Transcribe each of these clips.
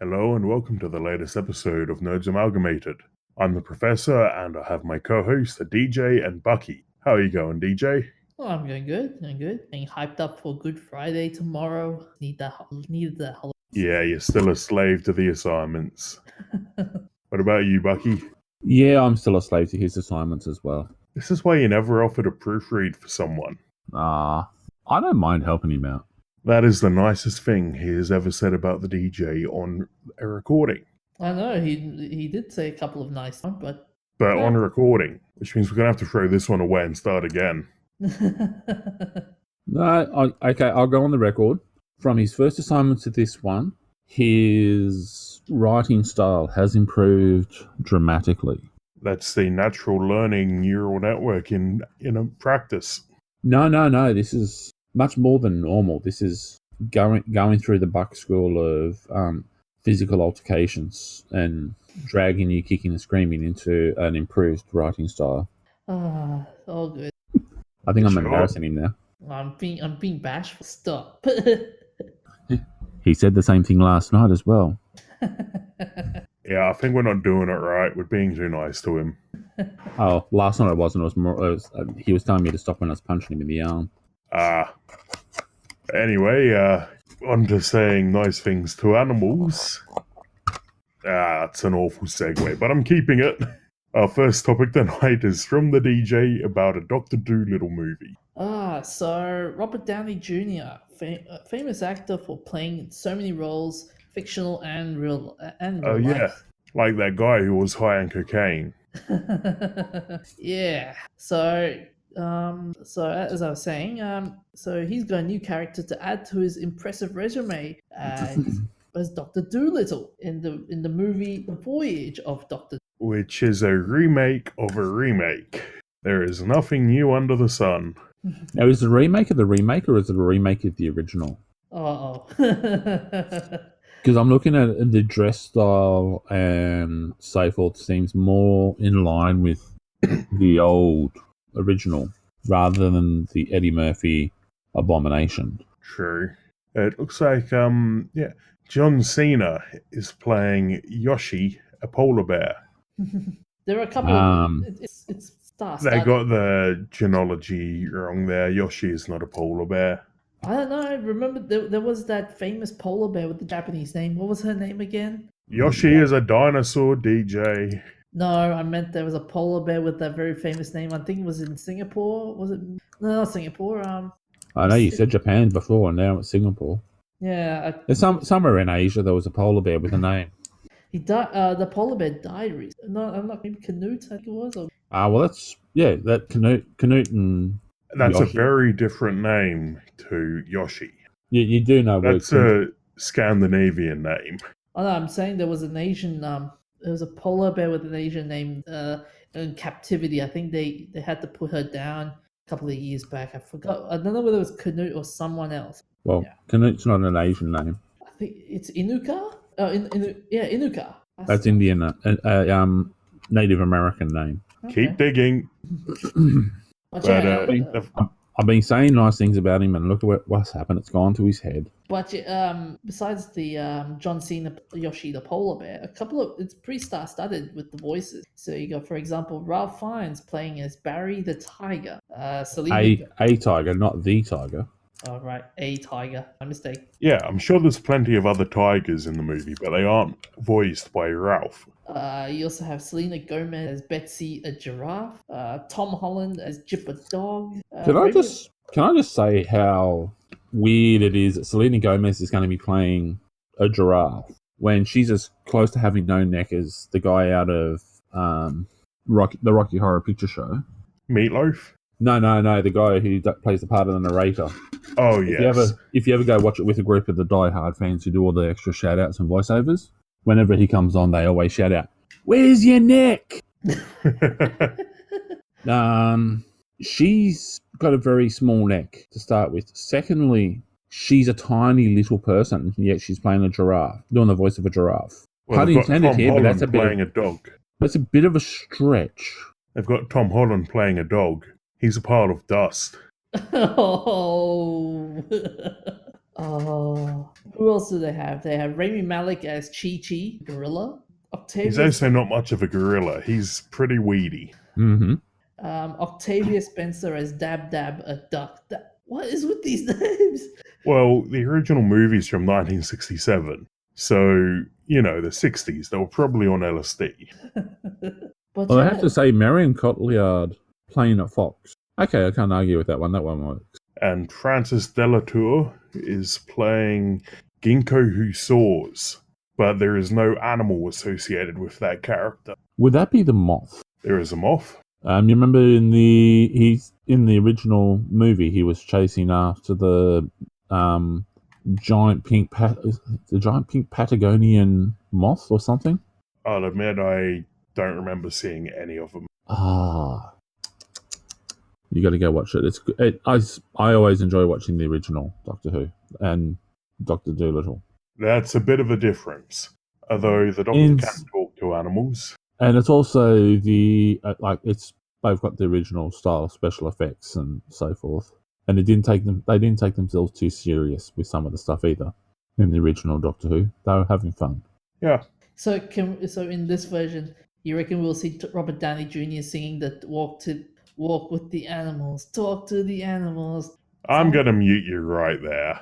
Hello and welcome to the latest episode of Nerds Amalgamated. I'm the Professor and I have my co-hosts, DJ and Bucky. How are you going, DJ? Oh, I'm going good. I'm good. Being hyped up for Good Friday tomorrow. Needed that holiday. Yeah, you're still a slave to the assignments. What about you, Bucky? Yeah, I'm still a slave to his assignments as well. This is why you never offered a proofread for someone. I don't mind helping him out. That is the nicest thing he has ever said about the DJ on a recording. I know he did say a couple of nice ones, but on a recording, which means we're going to have to throw this one away and start again. No, okay, I'll go on the record. From his first assignment to this one, his writing style has improved dramatically. That's the natural learning neural network in practice. No, this is much more than normal. This is going through the buck school of physical altercations and dragging you kicking and screaming into an improved writing style. All good. I think I'm embarrassing him now. I'm being bashful. Stop. He said the same thing last night as well. Yeah, I think we're not doing it right. We're being too nice to him. Oh, last night it wasn't. He was telling me to stop when I was punching him in the arm. Anyway, on to saying nice things to animals. That's an awful segue, but I'm keeping it. Our first topic tonight is from the DJ about a Dr. Dolittle movie. So Robert Downey Jr., famous actor for playing so many roles, fictional and real life. Yeah, like that guy who was high on cocaine. Yeah. So as I was saying, so he's got a new character to add to his impressive resume as Dr. Dolittle in the movie The Voyage of Dr. Which is a remake of a remake. There is nothing new under the sun. Now, is it a remake of the remake or is it a remake of the original? Because I'm looking at the dress style and so forth, seems more in line with the old original rather than the Eddie Murphy abomination. True. It looks like, John Cena is playing Yoshi, a polar bear. There are a couple of... It's They got the genealogy wrong there. Yoshi is not a polar bear. I don't know. I remember there was that famous polar bear with the Japanese name. What was her name again? Yoshi is a dinosaur, DJ. No, I meant there was a polar bear with that very famous name. I think it was in Singapore. Was it? No, not Singapore. I know you said Japan before, and now it's Singapore. Yeah. There's somewhere in Asia there was a polar bear with a name. He died. The polar bear died recently. No, I'm not. Maybe Canute, I think it was. Well, that Canute and that's Yoshi. A very different name to Yoshi. You do know that's a Scandinavian name. Oh no, I'm saying there was an Asian. There was a polar bear with an Asian name in captivity. I think they had to put her down a couple of years back. I forgot. I don't know whether it was Canute or someone else. Well, yeah. Canute's not an Asian name. I think it's Inuka. Inuka. That's Indian, Native American name. Okay. Keep digging. I've been saying nice things about him, and look at what's happened. It's gone to his head. But besides the John Cena Yoshi the polar bear, it's pretty star-studded with the voices. So you got, for example, Ralph Fiennes playing as Barry the Tiger. A tiger, not the tiger. Oh, right. A tiger. My mistake. Yeah, I'm sure there's plenty of other tigers in the movie, but they aren't voiced by Ralph. You also have Selena Gomez as Betsy, a giraffe. Tom Holland as Jip, a dog. Can I just say how weird it is that Selena Gomez is going to be playing a giraffe when she's as close to having no neck as the guy out of the Rocky Horror Picture Show. Meatloaf? No, the guy who plays the part of the narrator. Oh, yes. If you ever go watch it with a group of the Die-Hard fans who do all the extra shout-outs and voiceovers, whenever he comes on, they always shout out, "Where's your neck?" She's got a very small neck to start with. Secondly, she's a tiny little person, yet she's playing a giraffe, doing the voice of a giraffe. Well, they've got Tom Holland playing a dog. That's a bit of a stretch. They've got Tom Holland playing a dog. He's a pile of dust. Oh. Who else do they have? They have Rami Malek as Chi-Chi, gorilla. He's Octavia, also not much of a gorilla. He's pretty weedy. Mm-hmm. Octavia Spencer as Dab Dab, a duck. What is with these names? Well, the original movie's from 1967. So, you know, the 60s. They were probably on LSD. But Well, I yeah, have to say, Marion Cotillard playing at Fox. Okay, I can't argue with that one. That one works. And Francis Delatour is playing Ginkgo who soars. But there is no animal associated with that character. Would that be the moth? There is a moth. You remember in the original movie, he was chasing after the giant pink Patagonian moth or something. I'll admit I don't remember seeing any of them. You got to go watch it. It's good. I always enjoy watching the original Doctor Who and Doctor Dolittle. That's a bit of a difference. Although the Doctor can talk to animals. And it's also it's both got the original style of special effects and so forth. And they didn't take themselves too serious with some of the stuff either. In the original Doctor Who, they were having fun. Yeah. so in this version, you reckon we'll see Robert Downey Jr. singing the walk with the animals, talk to the animals. I'm going to mute you right there.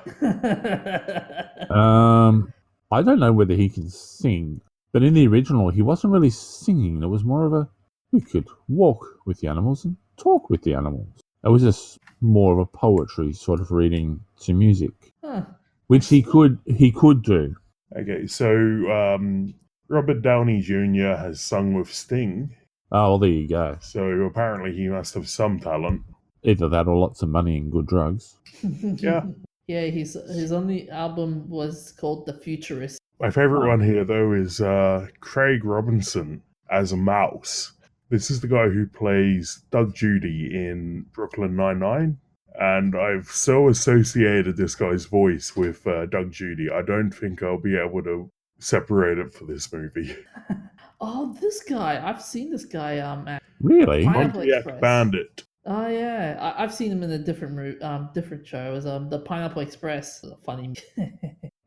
I don't know whether he can sing, but in the original, he wasn't really singing. It was more of we could walk with the animals and talk with the animals. It was just more of a poetry sort of reading to music, which he could do. Okay, so Robert Downey Jr. has sung with Sting. Oh, well, there you go. So apparently he must have some talent. Either that or lots of money and good drugs. Yeah. Yeah, his only album was called The Futurist. My favourite one here, though, is Craig Robinson as a mouse. This is the guy who plays Doug Judy in Brooklyn Nine-Nine. And I've so associated this guy's voice with Doug Judy, I don't think I'll be able to separate it for this movie. Oh, this guy! I've seen this guy. At Really? Pineapple Pontiac Express. Bandit. Oh yeah, I've seen him in a different show. It was the Pineapple Express. Funny.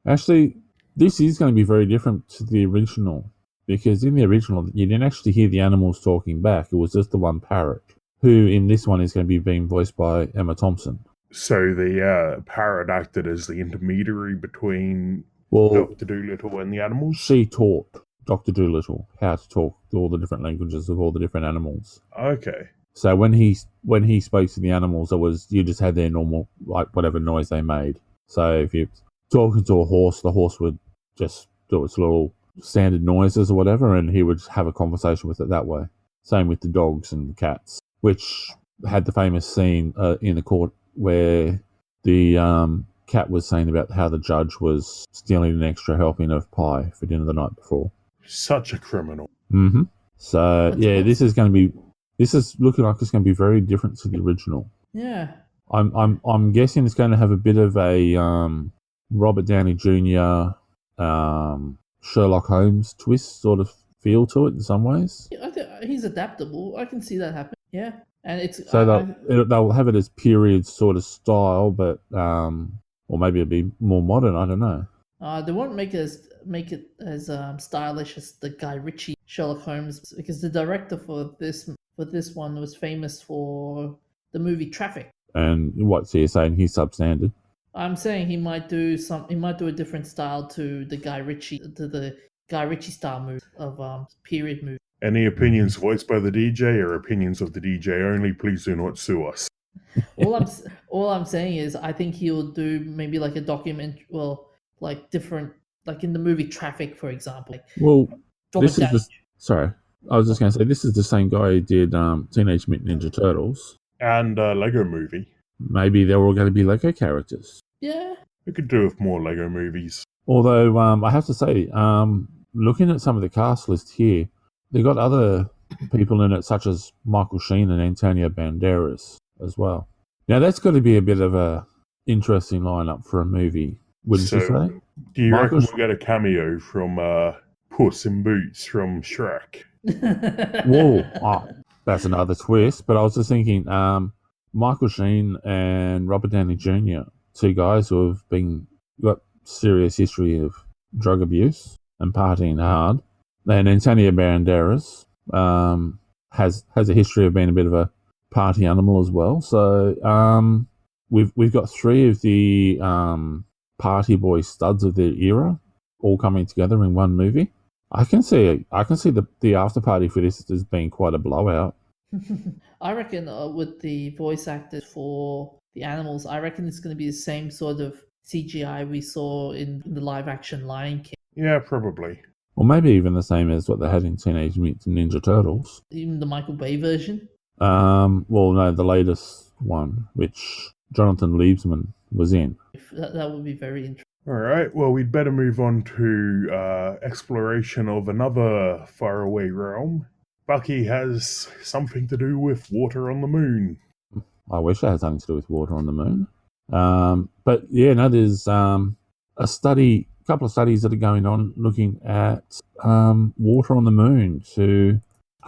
Actually, this is going to be very different to the original, because in the original, you didn't actually hear the animals talking back. It was just the one parrot, who in this one is going to be being voiced by Emma Thompson. So the parrot acted as the intermediary between Well, Dr. Dolittle and the animals? she taught Dr. Dolittle how to talk all the different languages of all the different animals. Okay. So when he spoke to the animals, you just had their normal, like, whatever noise they made. So if you're talking to a horse, the horse would just do its little standard noises or whatever, and he would have a conversation with it that way. Same with the dogs and the cats, which had the famous scene in the court where the cat was saying about how the judge was stealing an extra helping of pie for dinner the night before. Such a criminal. Mm-hmm. So, That's yeah, awesome. this is looking like it's going to be very different to the original. Yeah. I'm guessing it's going to have a bit of a Robert Downey Jr. Sherlock Holmes twist sort of feel to it in some ways. I think he's adaptable. I can see that happen. Yeah, and it's So they'll have it as period sort of style, but or maybe it'll be more modern. I don't know. They won't make it as stylish as the Guy Ritchie Sherlock Holmes, because the director for this one was famous for the movie Traffic. And so you're saying he's substandard? I'm saying he might do a different style to the Guy Ritchie style movie of period movie. Any opinions voiced by the DJ are opinions of the DJ only. Please do not sue us. All I'm saying is I think he'll do maybe like a document, like different, like in the movie Traffic, for example. Well, Robert Downey. Sorry, I was just going to say this is the same guy who did Teenage Mutant Ninja Turtles. And Lego Movie. Maybe they're all going to be Lego characters. Yeah. We could do with more Lego movies. Although I have to say, looking at some of the cast list here, they got other people in it, such as Michael Sheen and Antonio Banderas as well. Now that's got to be a bit of a interesting lineup for a movie, wouldn't you say? Do you Michael reckon we'll get a cameo from Puss in Boots from Shrek? Whoa, that's another twist. But I was just thinking, Michael Sheen and Robert Downey Jr., two guys who have been got serious history of drug abuse and partying hard. Then Antonio Banderas has a history of being a bit of a party animal as well. So we've got three of the party boy studs of their era all coming together in one movie. I can see the after party for this as being quite a blowout. I reckon with the voice actors for the animals, I reckon it's going to be the same sort of CGI we saw in the live action Lion King. Yeah, probably. Or maybe even the same as what they had in Teenage Mutant Ninja Turtles. Even the Michael Bay version. Well, no, the latest one, which Jonathan Liebsman was in. That would be very interesting. All right, well, we'd better move on to exploration of another faraway realm. Bucky has something to do with water on the moon. I wish I had something to do with water on the moon. But yeah, no, there's a couple of studies that are going on looking at water on the moon to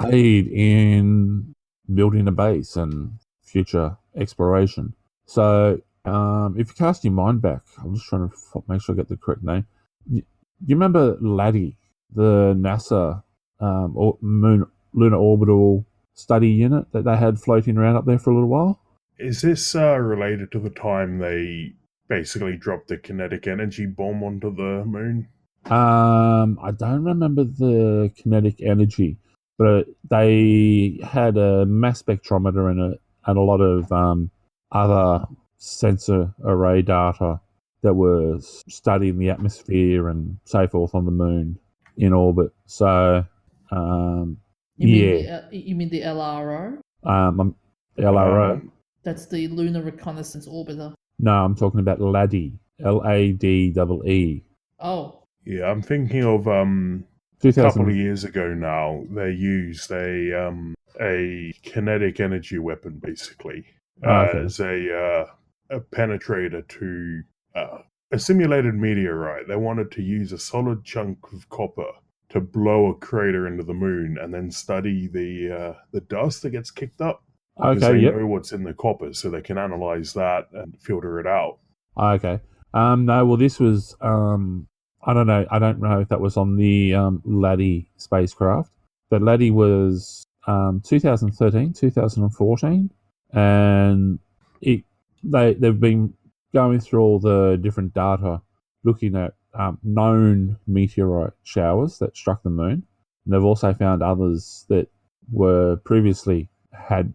aid in building a base and future exploration. So if you cast your mind back, I'm just trying to make sure I get the correct name. You remember Laddie, the NASA lunar orbital study unit that they had floating around up there for a little while? Is this related to the time they basically dropped the kinetic energy bomb onto the moon? I don't remember the kinetic energy, but they had a mass spectrometer and a lot of other sensor array data that was studying the atmosphere and so forth on the moon in orbit. So, You mean the LRO? LRO. That's the Lunar Reconnaissance Orbiter. No, I'm talking about LADEE. LADEE. Oh. Yeah, I'm thinking of a couple of years ago now, they used a kinetic energy weapon, basically, as a penetrator to a simulated meteorite. They wanted to use a solid chunk of copper to blow a crater into the moon and then study the dust that gets kicked up. Because they know what's in the copper, so they can analyze that and filter it out. Okay. No, well, this was I don't know. I don't know if that was on the LADEE spacecraft, but LADEE was 2013, 2014, and they've been going through all the different data, looking at known meteorite showers that struck the moon. And they've also found others that were previously had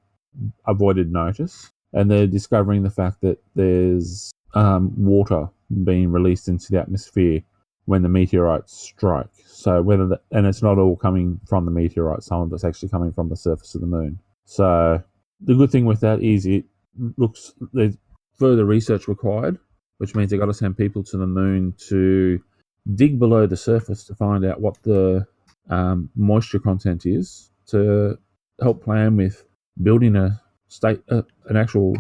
avoided notice, and they're discovering the fact that there's water being released into the atmosphere when the meteorites strike. So and it's not all coming from the meteorite, some of it's actually coming from the surface of the moon. So the good thing with that is it looks there's further research required, which means they've got to send people to the moon to dig below the surface to find out what the moisture content is to help plan with building an actual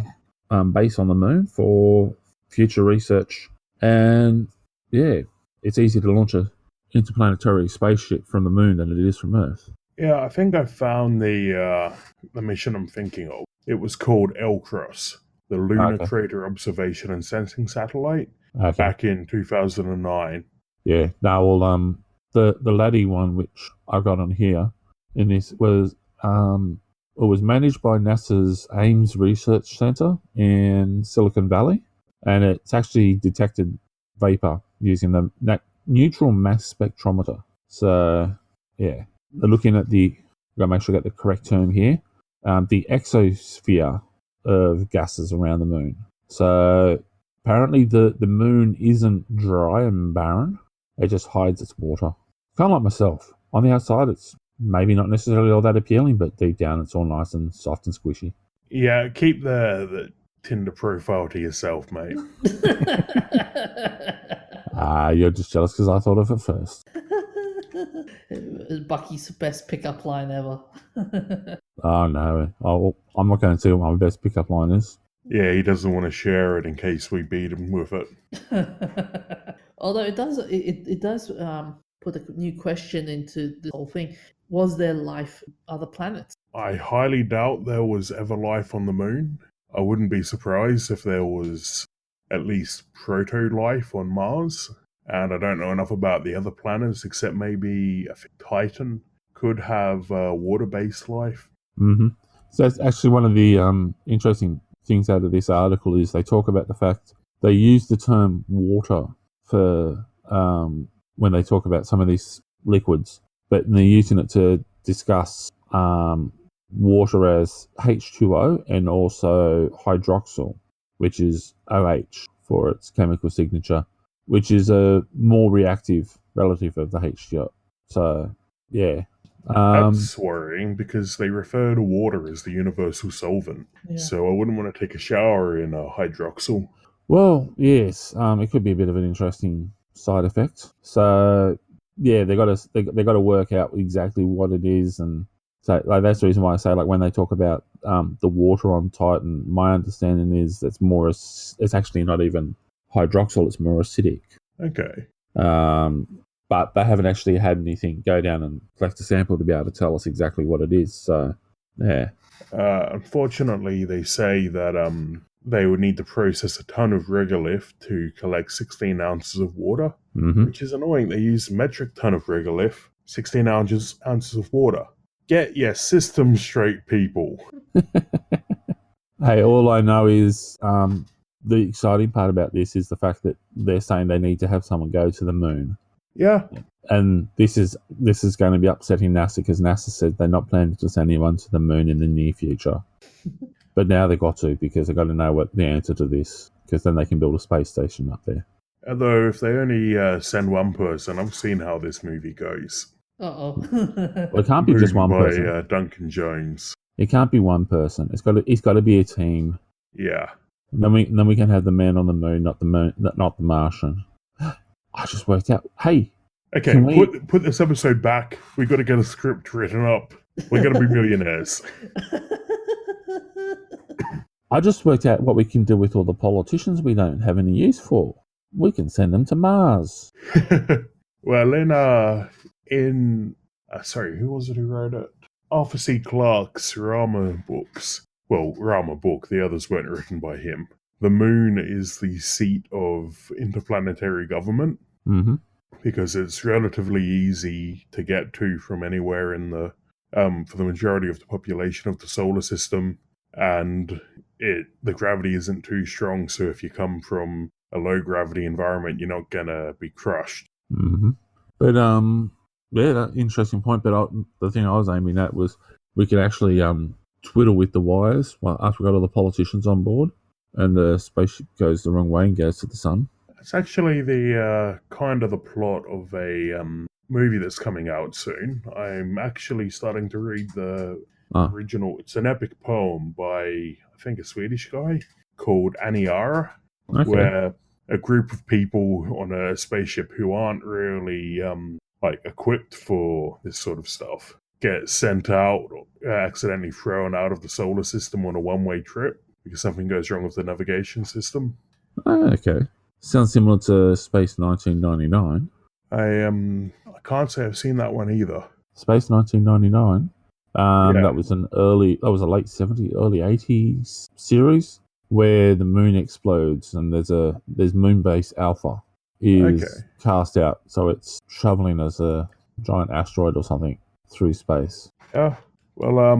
base on the moon for future research. And yeah, it's easier to launch a interplanetary spaceship from the moon than it is from Earth. Yeah, I think I found the mission I'm thinking of. It was called LCROSS, the Lunar Crater Observation and Sensing Satellite, back in 2009. Yeah, now well, the LADEE one, which I got on here, in this was it was managed by NASA's Ames Research Center in Silicon Valley, and it's actually detected vapor using the neutral mass spectrometer. So, yeah, they're looking at I've got to make sure I get the correct term here, the exosphere of gases around the moon. So, apparently the moon isn't dry and barren. It just hides its water. Kind of like myself. On the outside, it's maybe not necessarily all that appealing, but deep down it's all nice and soft and squishy. Yeah, keep the Tinder profile to yourself, mate. You're just jealous because I thought of it first. Bucky's best pickup line ever. Oh, no. I'm not going to tell what my best pickup line is. Yeah, he doesn't want to share it in case we beat him with it. Although it does put a new question into the whole thing. Was there life on other planets? I highly doubt there was ever life on the moon. I wouldn't be surprised if there was at least proto-life on Mars. And I don't know enough about the other planets, except maybe I think Titan could have water-based life. Mm-hmm. So that's actually one of the interesting things out of this article is they talk about the fact they use the term water for when they talk about some of these liquids, but they're using it to discuss water as H2O and also hydroxyl, which is OH for its chemical signature, which is a more reactive relative of the H2O. So, yeah. That's worrying because they refer to water as the universal solvent. Yeah. So I wouldn't want to take a shower in hydroxyl. Well, yes, it could be a bit of an interesting side effect. So, yeah, they got to work out exactly what it is, and so like that's the reason why I say like when they talk about the water on Titan, my understanding is it's more it's actually not even hydroxyl; it's more acidic. Okay. But they haven't actually had anything go down and collect a sample to be able to tell us exactly what it is. So, yeah. Unfortunately, they say that they would need to process a ton of regolith to collect 16 ounces of water, which is annoying. They use metric ton of regolith, 16 ounces of water. Get your system straight, people. Hey, all I know is the exciting part about this is the fact that they're saying they need to have someone go to the moon. Yeah. And this is going to be upsetting NASA because NASA said they're not planning to send anyone to the moon in the near future. But now they've got to because they've got to know what the answer to this because then they can build a space station up there. Although if they only send one person, I've seen how this movie goes. Uh-oh. Well, it can't be just one person. By Duncan Jones. It can't be one person. It's got to be a team. Yeah. And then we can have the man on the moon, not the Martian. I just worked out. Hey. Okay, put this episode back. We've got to get a script written up. We're going to be millionaires. I just worked out what we can do with all the politicians we don't have any use for. We can send them to Mars. Well, sorry, who was it who wrote it? Arthur C. Clarke's Rama books. Well, Rama book, the others weren't written by him. The moon is the seat of interplanetary government. Mm-hmm. Because it's relatively easy to get to from anywhere in the for the majority of the population of the solar system, and the gravity isn't too strong, so if you come from a low gravity environment, you're not gonna be crushed. Mm-hmm. But yeah, that interesting point. But the thing I was aiming at was we could actually twiddle with the wires after we got all the politicians on board, and the spaceship goes the wrong way and goes to the sun. It's actually the kind of the plot of a movie that's coming out soon. I'm actually starting to read the original. It's an epic poem by, I think, a Swedish guy called Aniara, where a group of people on a spaceship who aren't really equipped for this sort of stuff get sent out, or accidentally thrown out of the solar system on a one-way trip because something goes wrong with the navigation system. Okay. Sounds similar to Space 1999. I can't say I've seen that one either. Space 1999. That was a late 70s, early 80s series where the moon explodes and there's Moonbase Alpha is cast out, so it's traveling as a giant asteroid or something through space. Yeah. Well,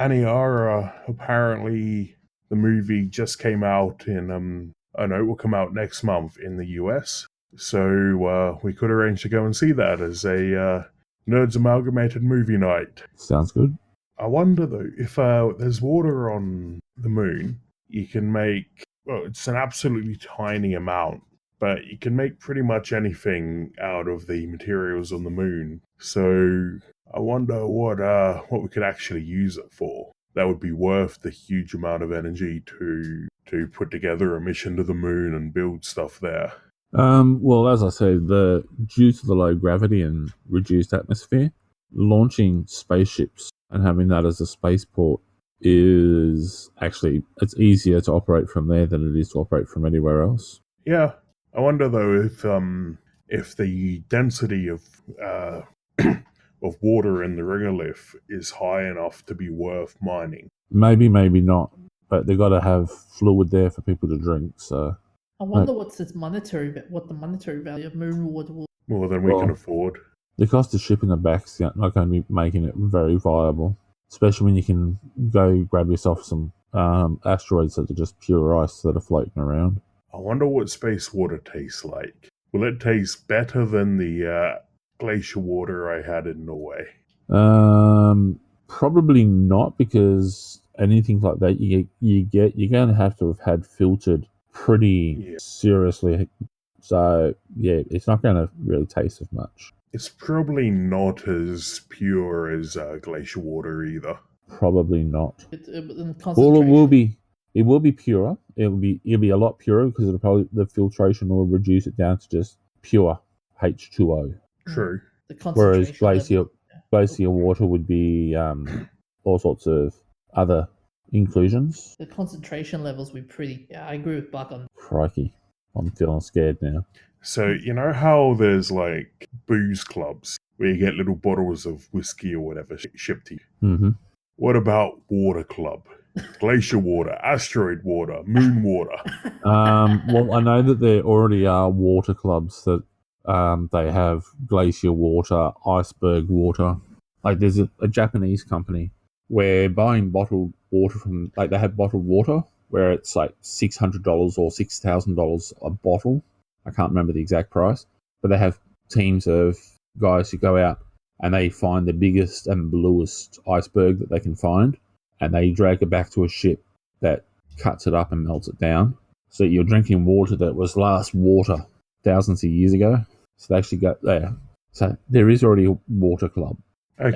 Aniara, apparently the movie just came out in I know it will come out next month in the US, so we could arrange to go and see that as a Nerds Amalgamated movie night. Sounds good. I wonder, though, if there's water on the moon, you can make... Well, it's an absolutely tiny amount, but you can make pretty much anything out of the materials on the moon. So I wonder what we could actually use it for. That would be worth the huge amount of energy to put together a mission to the moon and build stuff there. Well, as I said, due to the low gravity and reduced atmosphere, launching spaceships and having that as a spaceport is actually, it's easier to operate from there than it is to operate from anywhere else. Yeah. I wonder, though, if the density of of water in the regolith is high enough to be worth mining. Maybe not. But they've got to have fluid there for people to drink, so... I wonder what the monetary value of moon water will. More than we can Well, afford. The cost of shipping the back's not going to be making it very viable, especially when you can go grab yourself some asteroids that are just pure ice that are floating around. I wonder what space water tastes like. Will it taste better than the glacier water I had in Norway? Probably not, because anything like that you're going to have had filtered pretty seriously. So yeah, it's not going to really taste as much. It's probably not as pure as glacier water either. Probably not. In Well, it will be purer. It'll be a lot purer because the filtration will reduce it down to just pure H2O. True. The Whereas concentration glacier water would be all sorts of other inclusions. The concentration levels would be pretty. Yeah, I agree with Buck on. Crikey, I'm feeling scared now. So, you know how there's like booze clubs where you get little bottles of whiskey or whatever shipped to you? Mm-hmm. What about water club? Glacier water, asteroid water, moon water. Well, I know that there already are water clubs that they have glacier water, iceberg water. Like there's a Japanese company where buying bottled water from, like they have bottled water where it's like $600 or $6,000 a bottle. I can't remember the exact price, but they have teams of guys who go out and they find the biggest and bluest iceberg that they can find, and they drag it back to a ship that cuts it up and melts it down. So you're drinking water that was last water thousands of years ago. So they actually got there. So there is already a water club. Okay.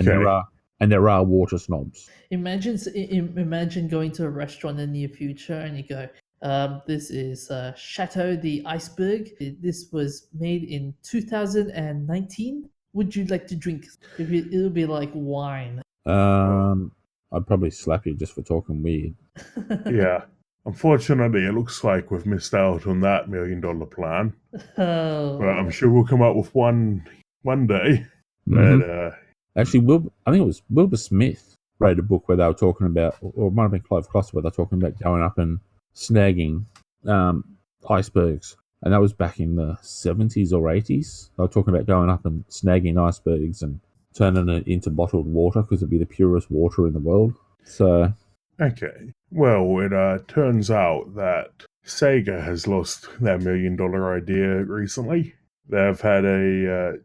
And there are water snobs. Imagine going to a restaurant in the near future and you go, this is Chateau the Iceberg. This was made in 2019. Would you like to drink? It'll be like wine. I'd probably slap you just for talking weird. Yeah. Unfortunately, it looks like we've missed out on that $1 million plan. Oh. But I'm sure we'll come up with one day. Mm-hmm. But, actually, I think it was Wilbur Smith wrote a book where they were talking about, or it might have been Clive Kloster, where they were talking about going up and snagging icebergs. And that was back in the 70s or 80s. They were talking about going up and snagging icebergs and turning it into bottled water because it'd be the purest water in the world. So, okay. Well, it turns out that Sega has lost their $1 million idea recently. They've had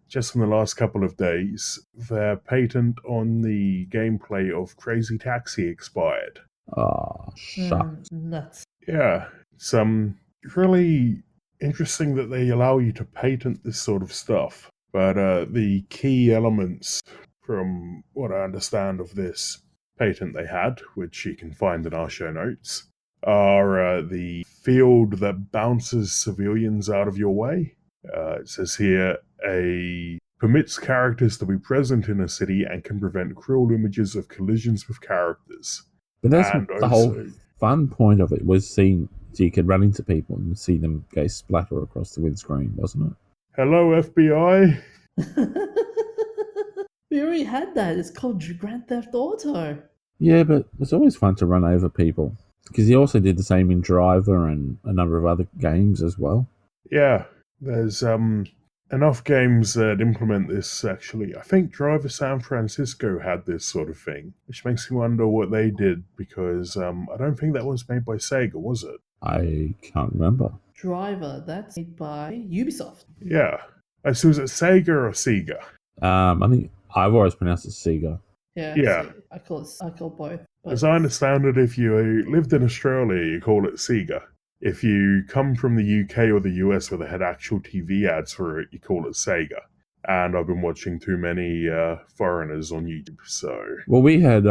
just in the last couple of days, their patent on the gameplay of Crazy Taxi expired. shucks. Nuts. Yeah, it's really interesting that they allow you to patent this sort of stuff. But the key elements, from what I understand of this patent they had, which you can find in our show notes, are the field that bounces civilians out of your way. It says here, permits characters to be present in a city and can prevent cruel images of collisions with characters. But that's And the also- whole fun point of it, was seeing, so you could run into people and see them go splatter across the windscreen, wasn't it? Hello, FBI. We already had that. It's called Grand Theft Auto. Yeah, but it's always fun to run over people. Because he also did the same in Driver and a number of other games as well. Yeah, there's enough games that implement this, actually. I think Driver San Francisco had this sort of thing, which makes me wonder what they did, because I don't think that was made by Sega, was it? I can't remember. Driver, that's made by Ubisoft. Yeah. So is it Sega or Sega? I think I've always pronounced it Sega. Yeah. Yeah. I call both. but- As I understand it, if you lived in Australia, you call it Sega. If you come from the UK or the US where they had actual TV ads for it, you call it Sega. And I've been watching too many foreigners on YouTube, so... Well, we had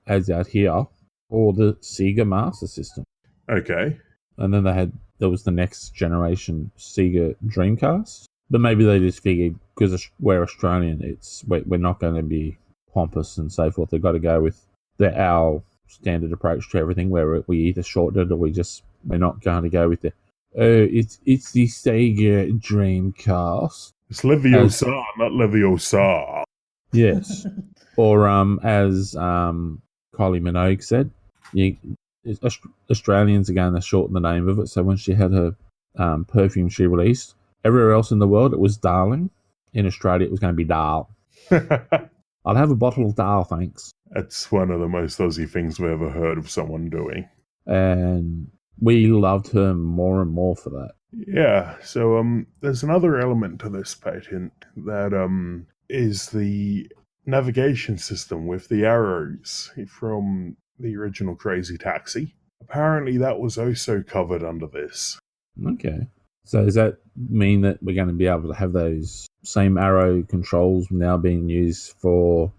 ads out here for the Sega Master System. Okay. And then there was the next generation Sega Dreamcast. But maybe they just figured, because we're Australian, we're not going to be pompous and so forth. They've got to go with our standard approach to everything, where we either shorten it or we're not going to go with it's the Sega Dreamcast. It's Leviosa, not Leviosa. Yes. Or as Kylie Minogue said, Australians are going to shorten the name of it. So when she had her perfume she released. Everywhere else in the world, it was Darling. In Australia, it was going to be Dal. I'll have a bottle of Dal, thanks. That's one of the most Aussie things we've ever heard of someone doing. And we loved her more and more for that. Yeah, so there's another element to this patent that is the navigation system with the arrows from the original Crazy Taxi. Apparently that was also covered under this. Okay. So does that mean that we're going to be able to have those same arrow controls now being used for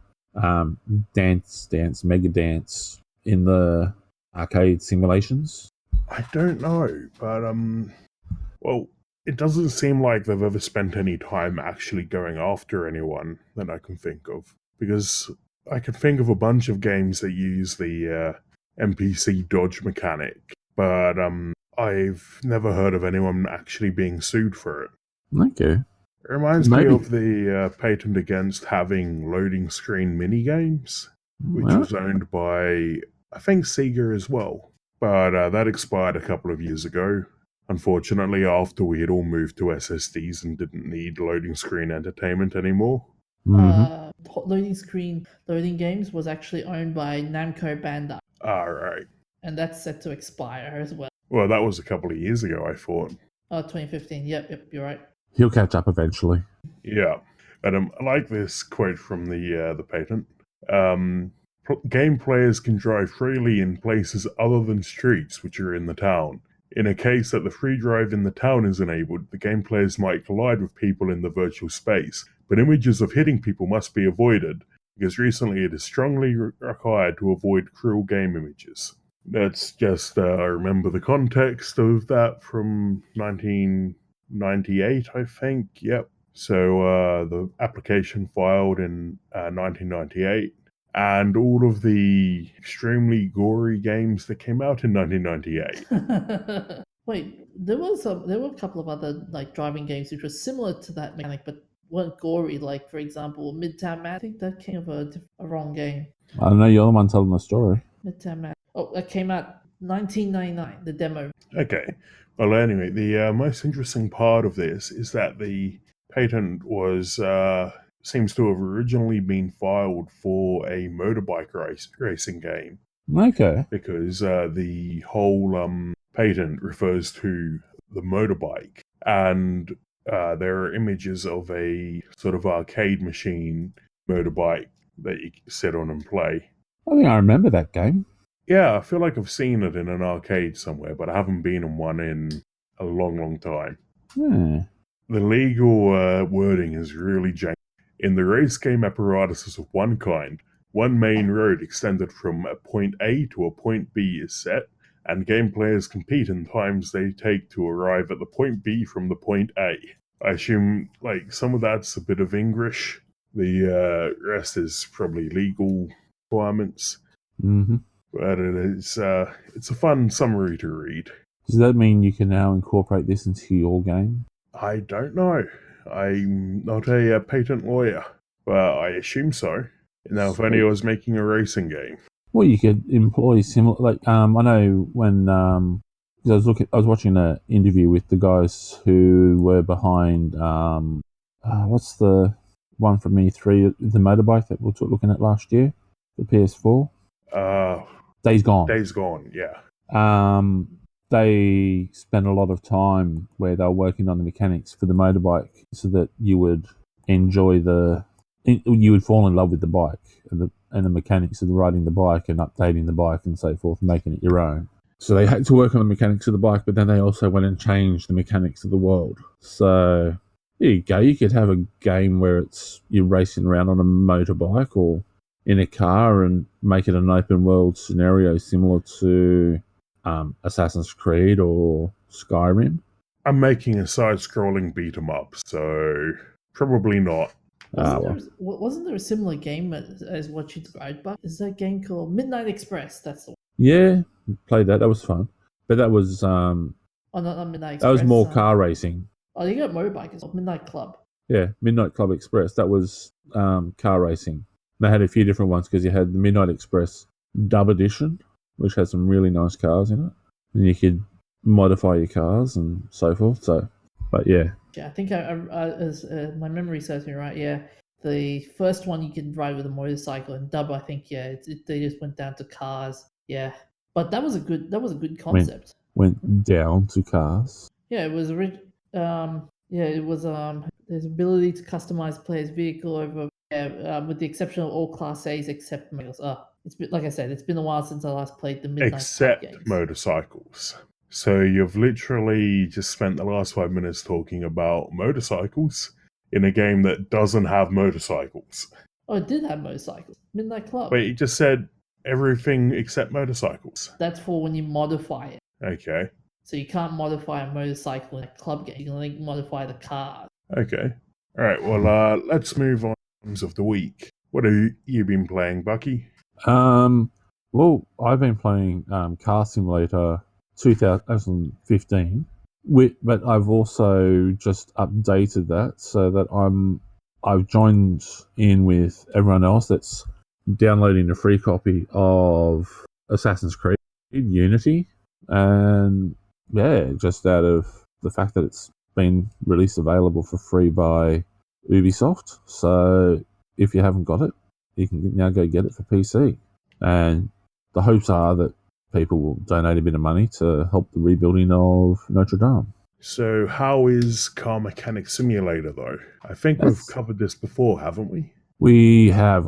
Dance, Mega Dance in the arcade simulations? I don't know, but well, it doesn't seem like they've ever spent any time actually going after anyone that I can think of. Because I can think of a bunch of games that use the NPC dodge mechanic, but I've never heard of anyone actually being sued for it. Okay. It reminds Maybe. me of the patent against having loading screen minigames, which Well, was owned by, I think, Sega as well. But that expired a couple of years ago. Unfortunately, after we had all moved to SSDs and didn't need loading screen entertainment anymore. Loading games was actually owned by Namco Bandai, Right. and that's set to expire as well. Well, that was a couple of years ago, I thought. 2015. Yep, you're right. he'll catch up eventually. Yeah. And I like this quote from the patent. Game players can drive freely in places other than streets which are in the town. In a case that the free drive in the town is enabled, the game players might collide with people in the virtual space, but images of hitting people must be avoided, because recently it is strongly required to avoid cruel game images. That's just, I remember the context of that from 1998, I think, yep. So the application filed in 1998, and all of the extremely gory games that came out in 1998. Wait, there were a couple of other like driving games which were similar to that mechanic, but weren't gory. Like for example, Midtown Man. I think that came of a wrong game. I don't know, you're the one telling the story. Midtown Man. Oh, that came out 1999. The demo. Okay. Well, anyway, the most interesting part of this is that the patent was seems to have originally been filed for a motorbike racing game. Okay. Because the whole patent refers to the motorbike, and there are images of a sort of arcade machine motorbike that you can sit on and play. I think I remember that game. Yeah, I feel like I've seen it in an arcade somewhere, but I haven't been in one in a long, long time. The legal wording is really janky. In the race game apparatuses of one kind, one main road extended from a point A to a point B is set, and game players compete in times they take to arrive at the point B from the point A. I assume like some of that's a bit of English. The rest is probably legal requirements. Mm-hmm. But it's a fun summary to read. Does that mean you can now incorporate this into your game? I don't know. I'm not a patent lawyer, but I assume so. Now, if only I was making a racing game. Well, you could employ similar. Like I know when I was watching an interview with the guys who were behind what's the one from E3, the motorbike that we were looking at last year, the PS4. Days Gone. Days Gone, yeah. They spent a lot of time where they were working on the mechanics for the motorbike so that you would enjoy you would fall in love with the bike and the mechanics of riding the bike and updating the bike and so forth and making it your own. So they had to work on the mechanics of the bike, but then they also went and changed the mechanics of the world. So there you go. You could have a game where you're racing around on a motorbike or in a car and make it an open world scenario similar to Assassin's Creed or Skyrim. I'm making a side-scrolling beat-em-up, so probably not. Wasn't there a similar game as what you described? But is that a game called Midnight Express? That's the one. Yeah, played that. That was fun. But that was not Midnight Express. That was more car racing. Oh, you got motorbike as well. Midnight Club. Yeah, Midnight Club Express. That was car racing. They had a few different ones because you had the Midnight Express Dub Edition, which had some really nice cars in it. And you could modify your cars and so forth. So, but yeah, Yeah, I think as my memory serves me right, yeah, the first one you can ride with a motorcycle, and Dub, I think, yeah, they just went down to cars. Yeah, but that was a good concept. went down to cars. Yeah, it was yeah, it was there's ability to customize player's vehicle over with the exception of all Class A's except models. It's been, like I said, it's been a while since I last played the Midnight Club Except games. motorcycles. So you've literally just spent the last 5 minutes talking about motorcycles in a game that doesn't have motorcycles. Oh, it did have motorcycles. Midnight Club. Wait, you just said everything except motorcycles. That's for when you modify it. Okay. So you can't modify a motorcycle in a club game. You can only modify the car. Okay. Alright, well, let's move on to games of the week. What have you been playing, Bucky? Well, I've been playing Car Simulator 2015, but I've also just updated that so that I've joined in with everyone else that's downloading a free copy of Assassin's Creed Unity, and yeah, just out of the fact that it's been released available for free by Ubisoft. So if you haven't got it, you can now go get it for PC. And the hopes are that people will donate a bit of money to help the rebuilding of Notre Dame. So, how is Car Mechanic Simulator, though? I think we've covered this before, haven't we? We have.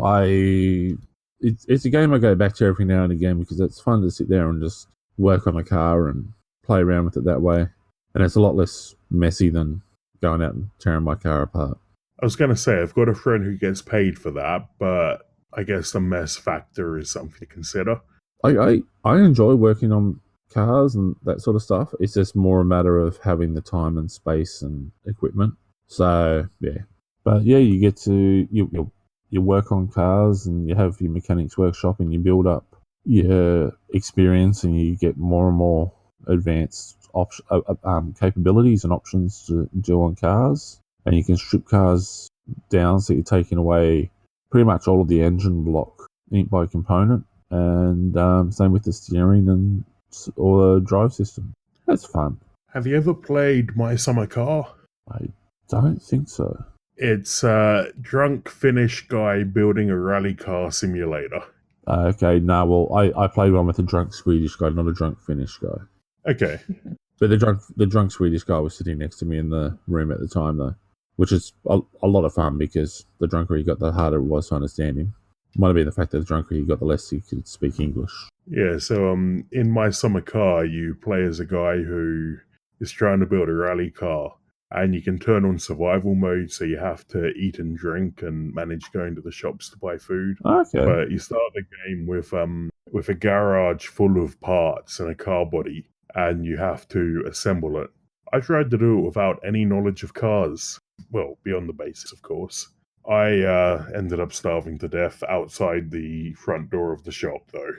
It's a game I go back to every now and again because it's fun to sit there and just work on a car and play around with it that way. And it's a lot less messy than going out and tearing my car apart. I was going to say, I've got a friend who gets paid for that, but I guess the mess factor is something to consider. I enjoy working on cars and that sort of stuff. It's just more a matter of having the time and space and equipment. So yeah, but yeah, you get to you work on cars and you have your mechanics workshop and you build up your experience and you get more and more advanced capabilities and options to do on cars. And you can strip cars down so you're taking away pretty much all of the engine block by component, and same with the steering and or the drive system. That's fun. Have you ever played My Summer Car? I don't think so. It's a drunk Finnish guy building a rally car simulator. Okay, well, I played one with a drunk Swedish guy, not a drunk Finnish guy. Okay. But the drunk Swedish guy was sitting next to me in the room at the time, though, which is a lot of fun because the drunker he got, the harder it was to understand him. Might have been the fact that the drunker he got, the less he could speak English. Yeah, so in My Summer Car, you play as a guy who is trying to build a rally car, and you can turn on survival mode, so you have to eat and drink and manage going to the shops to buy food. Okay. But you start the game with a garage full of parts and a car body, and you have to assemble it. I tried to do it without any knowledge of cars. Well, beyond the basics, of course. I ended up starving to death outside the front door of the shop, though.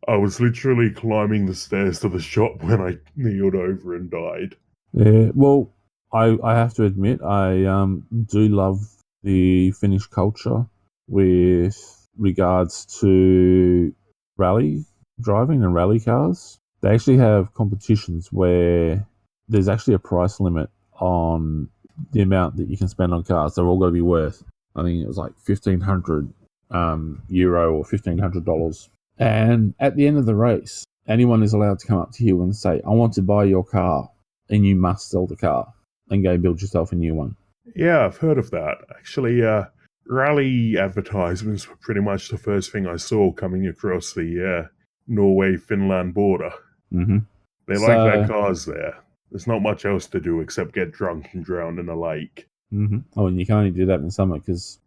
I was literally climbing the stairs to the shop when I kneeled over and died. Yeah, well, I have to admit, I do love the Finnish culture with regards to rally driving and rally cars. They actually have competitions where there's actually a price limit on the amount that you can spend on cars. They're all going to be worth, I think it was like €1,500 or $1,500. And at the end of the race, anyone is allowed to come up to you and say, I want to buy your car, and you must sell the car and go build yourself a new one. Yeah, I've heard of that. Actually, rally advertisements were pretty much the first thing I saw coming across the Norway-Finland border. Mm-hmm. They like their cars there. There's not much else to do except get drunk and drown in a lake. Mm-hmm. Oh, and you can only do that in summer because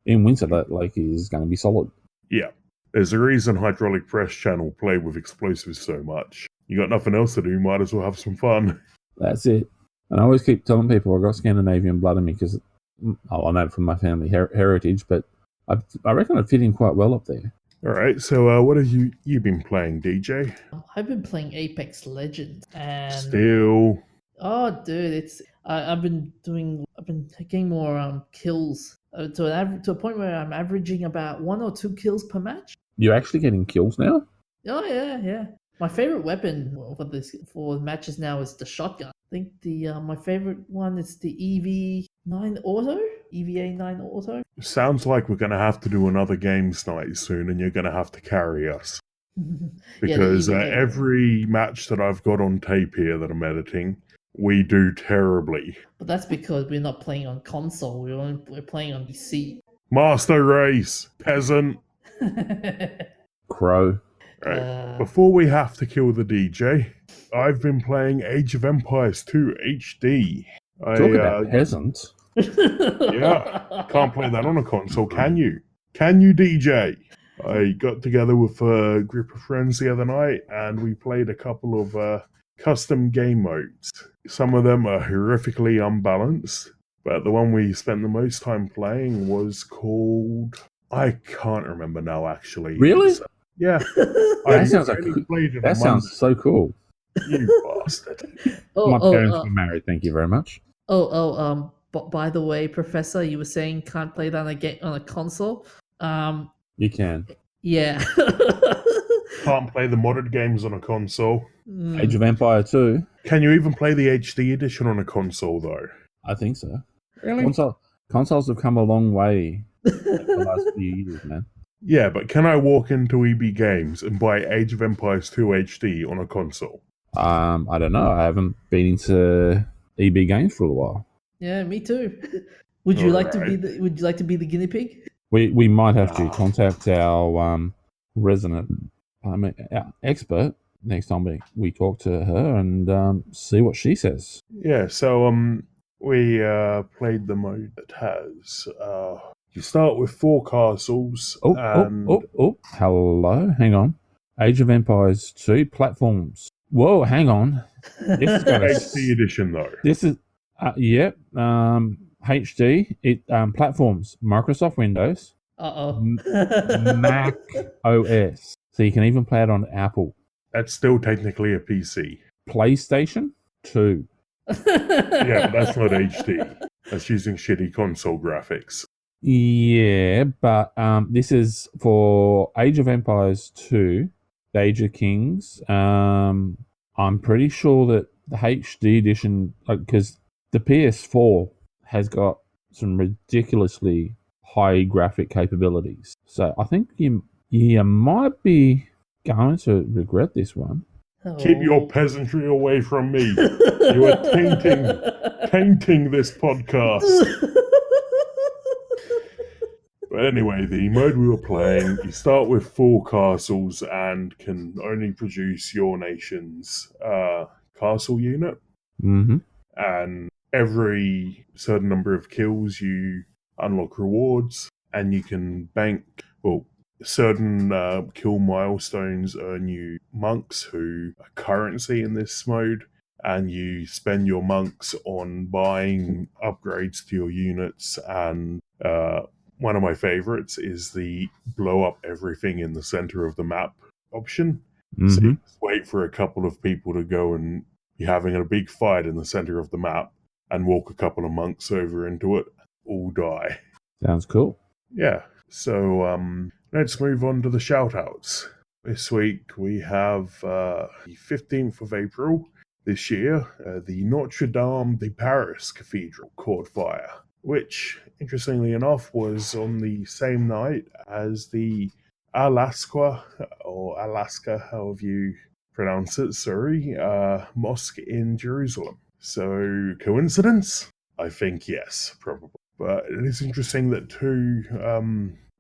in winter that lake is going to be solid. Yeah. There's a reason Hydraulic Press Channel play with explosives so much. You got nothing else to do, might as well have some fun. That's it. And I always keep telling people I've got Scandinavian blood in me because I know it from my family heritage, but I reckon I'd fit in quite well up there. All right, so what have you been playing, DJ? I've been playing Apex Legends, and Still. Oh, dude, I've been getting more kills to a point where I'm averaging about 1 or 2 kills per match. You're actually getting kills now? Oh yeah. My favorite weapon for matches now is the shotgun. I think my favorite one is the EVA9 Auto. Sounds like we're going to have to do another games night soon, and you're going to have to carry us. Because every match that I've got on tape here that I'm editing, we do terribly. But that's because we're not playing on console. We're playing on PC. Master Race, peasant. Crow. Right. Before we have to kill the DJ, I've been playing Age of Empires 2 HD. Talk about peasant. Yeah, can't play that on a console, can you? Can you, DJ? I got together with a group of friends the other night, and we played a couple of custom game modes. Some of them are horrifically unbalanced, but the one we spent the most time playing was called... I can't remember now, actually. Really? Yeah. That sounds so cool. You bastard. My parents were married, thank you very much. But by the way, Professor, you were saying can't play that on a console? You can. Yeah. Can't play the modded games on a console. Age of Empire 2. Can you even play the HD edition on a console, though? I think so. Really? Consoles have come a long way in the last few years, man. Yeah, but can I walk into EB Games and buy Age of Empires 2 HD on a console? I don't know. I haven't been into EB Games for a while. Yeah, me too. Would you like to be the guinea pig? We might have to contact our our expert next time we talk to her and see what she says. Yeah, so we played the mode that has you start with 4 castles. Hello, hang on. Age of Empires 2 platforms. Whoa, hang on. This is got HD edition though. This is HD. It platforms Microsoft Windows, Mac OS. So you can even play it on Apple. That's still technically a PC. PlayStation 2. Yeah, but that's not HD. That's using shitty console graphics. Yeah, but this is for Age of Empires 2, the Age of Kings. I'm pretty sure that the HD edition, because the PS4 has got some ridiculously high graphic capabilities. So I think you might be going to regret this one. Keep your peasantry away from me. You are tainting this podcast. But anyway, the mode we were playing, you start with 4 castles and can only produce your nation's castle unit. Mm-hmm. And every certain number of kills, you unlock rewards, and you can bank... Well, certain kill milestones earn you monks, who are currency in this mode, and you spend your monks on buying upgrades to your units. And one of my favorites is the blow up everything in the center of the map option. Mm-hmm. So you just wait for a couple of people to go and be having a big fight in the center of the map and walk a couple of monks over into it, all die. Sounds cool. Yeah, so let's move on to the shout-outs. This week we have the 15th of April this year, the Notre Dame de Paris Cathedral caught fire, which, interestingly enough, was on the same night as the Alaska, however you pronounce it, mosque in Jerusalem. So, coincidence? I think yes, probably. But it is interesting that 2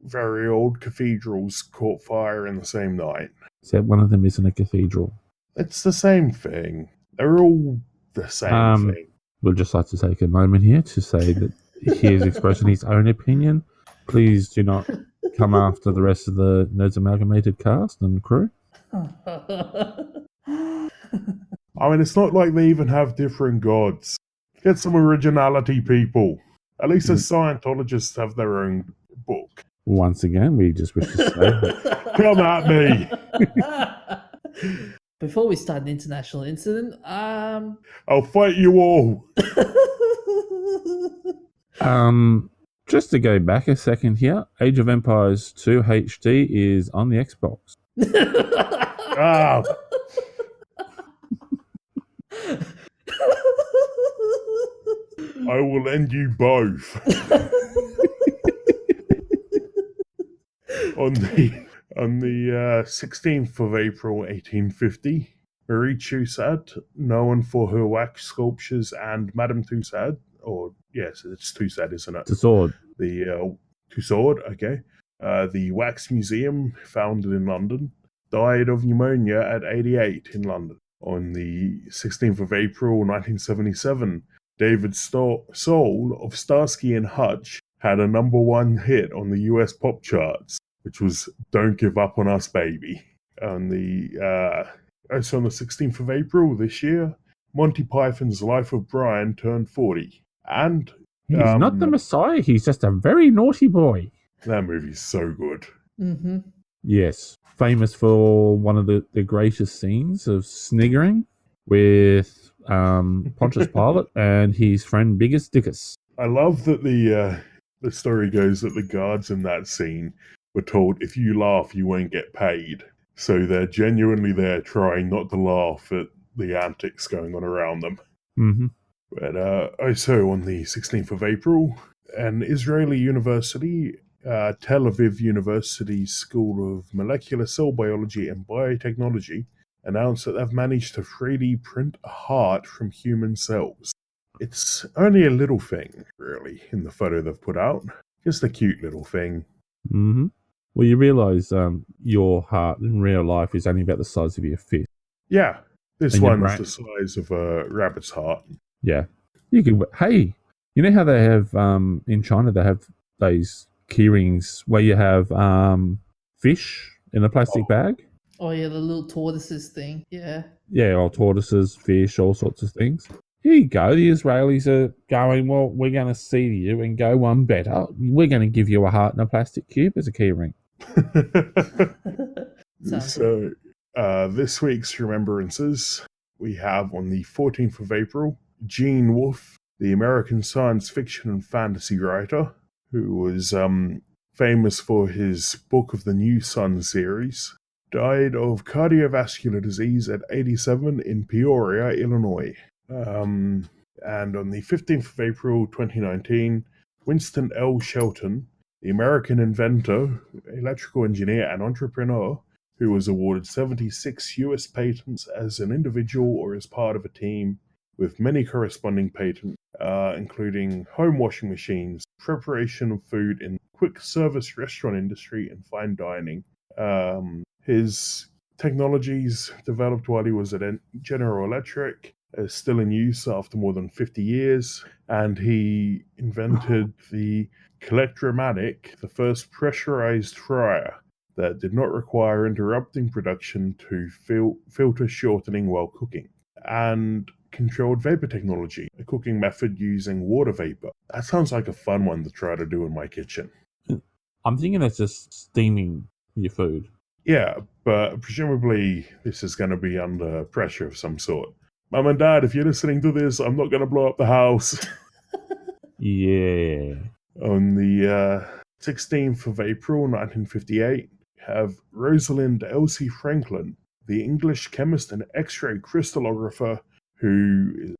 very old cathedrals caught fire in the same night. Except one of them isn't a cathedral. It's the same thing. They're all the same thing. We'd just like to take a moment here to say that he is expressing his own opinion. Please do not come after the rest of the Nerds Amalgamated cast and crew. I mean, it's not like they even have different gods. Get some originality, people. At least the Scientologists have their own book. Once again, we just wish to say... Come at me! Before we start an international incident, I'll fight you all! Just to go back a second here, Age of Empires 2 HD is on the Xbox. I will end you both. On the 16th of April 1850, Marie Tussaud, known for her wax sculptures, and Madame Tussaud, or yes, it's Tussaud, isn't it? The sword. The Tussaud, okay. The Wax Museum, founded in London, died of pneumonia at 88 in London. On the 16th of April 1977, David Soul of Starsky and Hutch had a #1 hit on the US pop charts, which was "Don't Give Up on Us, Baby." On the 16th of April this year, Monty Python's Life of Brian turned 40. And He's not the Messiah, he's just a very naughty boy. that movie's so good. Mm-hmm. Yes. Famous for one of the greatest scenes of sniggering with Pontius Pilate and his friend Biggus Dickus. I love that the story goes that the guards in that scene were told, if you laugh, you won't get paid. So they're genuinely there trying not to laugh at the antics going on around them. Mm-hmm. But also on the 16th of April, an Israeli university, Tel Aviv University School of Molecular Cell Biology and Biotechnology, announced that they've managed to 3D print a heart from human cells. It's only a little thing, really, in the photo they've put out. Just a cute little thing. Mm-hmm. Well, you realise your heart in real life is only about the size of your fist. Yeah, this And your one's brain. the size of a rabbit's heart. Yeah. You could. Hey, you know how they have in China? They have those key rings where you have fish in a plastic bag. Oh yeah, the little tortoises thing. Yeah. Yeah, or tortoises, fish, all sorts of things. Here you go. The Israelis are going, well, we're going to see you and go one better. We're going to give you a heart in a plastic cube as a key ring. So, this week's remembrances, we have on the 14th of April, Gene Wolfe, the American science fiction and fantasy writer, who was famous for his Book of the New Sun series, died of cardiovascular disease at 87 in Peoria, Illinois. And on the 15th of April 2019, Winston L. Shelton, the American inventor, electrical engineer, and entrepreneur, who was awarded 76 US patents as an individual or as part of a team, with many corresponding patents, including home washing machines, preparation of food in quick service restaurant industry, and fine dining. His technologies developed while he was at General Electric is still in use after more than 50 years, and he invented the Collectromatic, the first pressurized fryer that did not require interrupting production to filter shortening while cooking, and controlled vapor technology, a cooking method using water vapor. That sounds like a fun one to try to do in my kitchen. I'm thinking that's just steaming your food. Yeah, but presumably this is going to be under pressure of some sort. Mum and Dad, if you're listening to this, I'm not going to blow up the house. Yeah. On the 16th of April 1958, we have Rosalind Elsie Franklin, the English chemist and X-ray crystallographer who is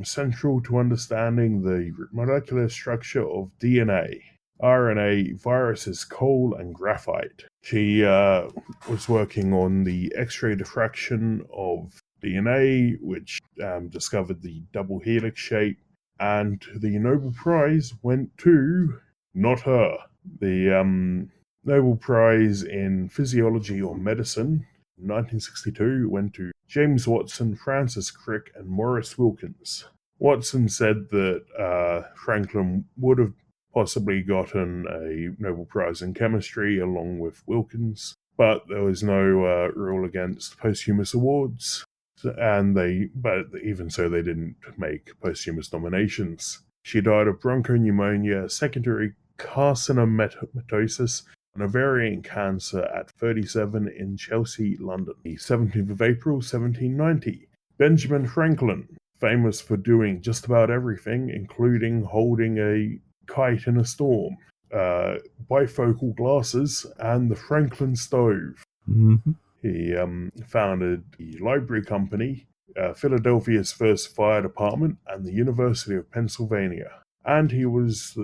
central to understanding the molecular structure of DNA, RNA, viruses, coal, and graphite. She was working on the X-ray diffraction of DNA, which discovered the double helix shape, and the Nobel Prize went to, not her, the Nobel Prize in Physiology or Medicine, 1962, went to James Watson, Francis Crick, and Maurice Wilkins. Watson said that Franklin would have possibly gotten a Nobel Prize in Chemistry along with Wilkins, but there was no rule against posthumous awards. But even so, they didn't make posthumous nominations. She died of bronchopneumonia, secondary carcinomatosis, and ovarian cancer at 37 in Chelsea, London. The 17th of April, 1790. Benjamin Franklin, famous for doing just about everything, including holding a kite in a storm, bifocal glasses, and the Franklin stove. Mm-hmm. He founded the library company Philadelphia's first fire department and the University of Pennsylvania. And he was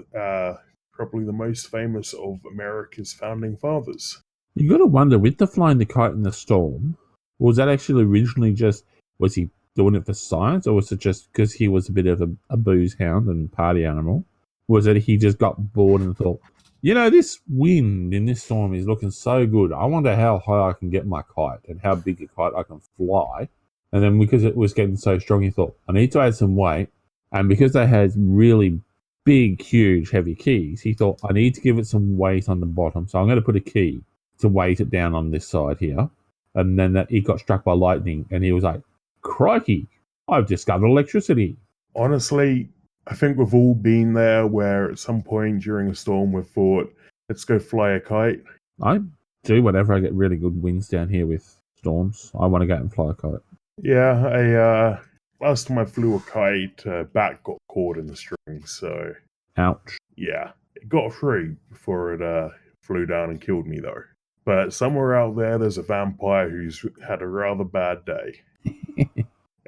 probably the most famous of America's founding fathers. You got to wonder, with the flying the kite in the storm, was that actually originally just, was he doing it for science, or was it just because he was a bit of a booze hound and party animal? Was it he just got bored and thought, this wind in this storm is looking so good. I wonder how high I can get my kite and how big a kite I can fly. And then because it was getting so strong, he thought, I need to add some weight. And because they had really big, huge, heavy keys, he thought, I need to give it some weight on the bottom. So I'm going to put a key to weight it down on this side here. And then he got struck by lightning and he was like, crikey, I've discovered electricity. Honestly, I think we've all been there where at some point during a storm we've thought, let's go fly a kite. I do whenever I get really good winds down here with storms. I want to go out and fly a kite. Yeah, last time I flew a kite, bat got caught in the string, so... Ouch. Yeah, it got free before it flew down and killed me, though. But somewhere out there's a vampire who's had a rather bad day.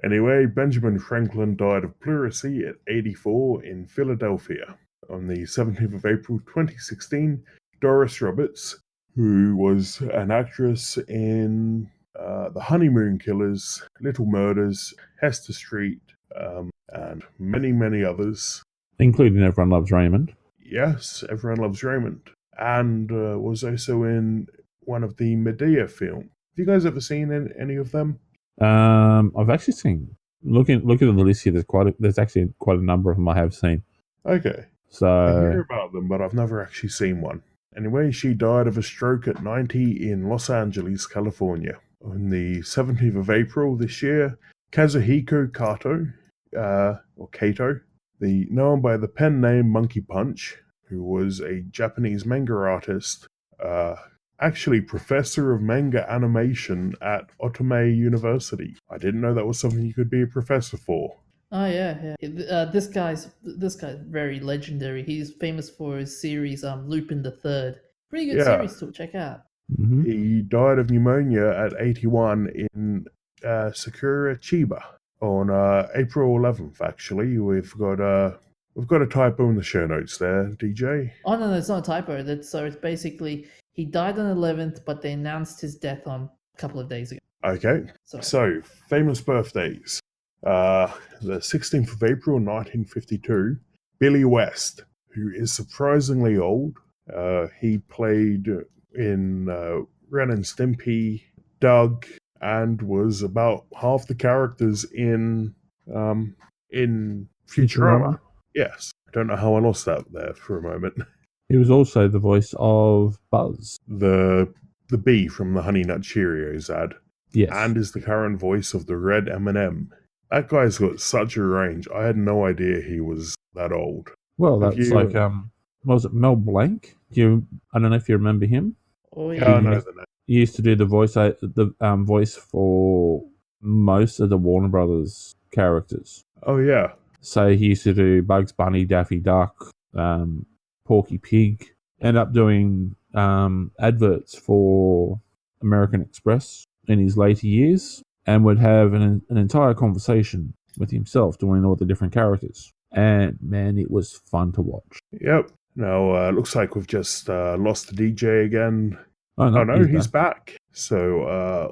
Anyway, Benjamin Franklin died of pleurisy at 84 in Philadelphia. On the 17th of April 2016, Doris Roberts, who was an actress in The Honeymoon Killers, Little Murders, Hester Street, and many, many others. Including Everyone Loves Raymond. Yes, Everyone Loves Raymond. And was also in one of the Medea films. Have you guys ever seen any of them? I've actually seen. Looking at the list here, there's actually quite a number of them I have seen. Okay. So I hear about them, but I've never actually seen one. Anyway, she died of a stroke at 90 in Los Angeles, California. On the 17th of April this year, Kazuhiko Kato, known by the pen name Monkey Punch, who was a Japanese manga artist, actually professor of manga animation at Otome University. I didn't know that was something you could be a professor for. Oh yeah. This guy's very legendary. He's famous for his series Lupin the Third. Pretty good series to check out. Mm-hmm. He died of pneumonia at 81 in Sakura, Chiba on April 11th. Actually, we've got a typo in the show notes there, DJ. Oh no, it's not a typo. So it's basically he died on 11th, but they announced his death on a couple of days ago. Okay, so famous birthdays. The 16th of April 1952, Billy West, who is surprisingly old. He played in Ren and Stimpy, Doug, and was about half the characters in Futurama. Yes, I don't know how I lost that there for a moment. He was also the voice of Buzz, the bee from the Honey Nut Cheerios ad. Yes, and is the current voice of the Red M&M. That guy's got such a range. I had no idea he was that old. Well, that's like what was it, Mel Blanc? I don't know if you remember him. Oh yeah, I know the name. He used to do the voice for most of the Warner Brothers characters. Oh yeah. So he used to do Bugs Bunny, Daffy Duck, Porky Pig. Ended up doing adverts for American Express in his later years, and would have an entire conversation with himself doing all the different characters. And man, it was fun to watch. Yep. Now, looks like we've just lost the DJ again. Oh no, he's back. So,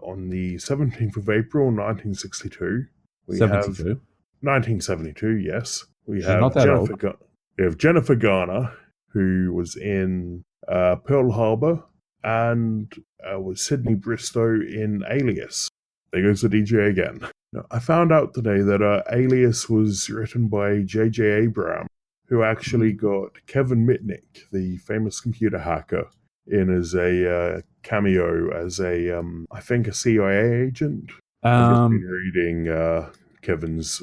on the 17th of April, 1962, we have 1972. Yes, we have Jennifer Garner, who was in Pearl Harbor, and was Sydney Bristow in Alias. There goes the DJ again. Now, I found out today that Alias was written by J.J. Abrams, who actually got Kevin Mitnick, the famous computer hacker, in as a cameo as I think a CIA agent. I've just been reading Kevin's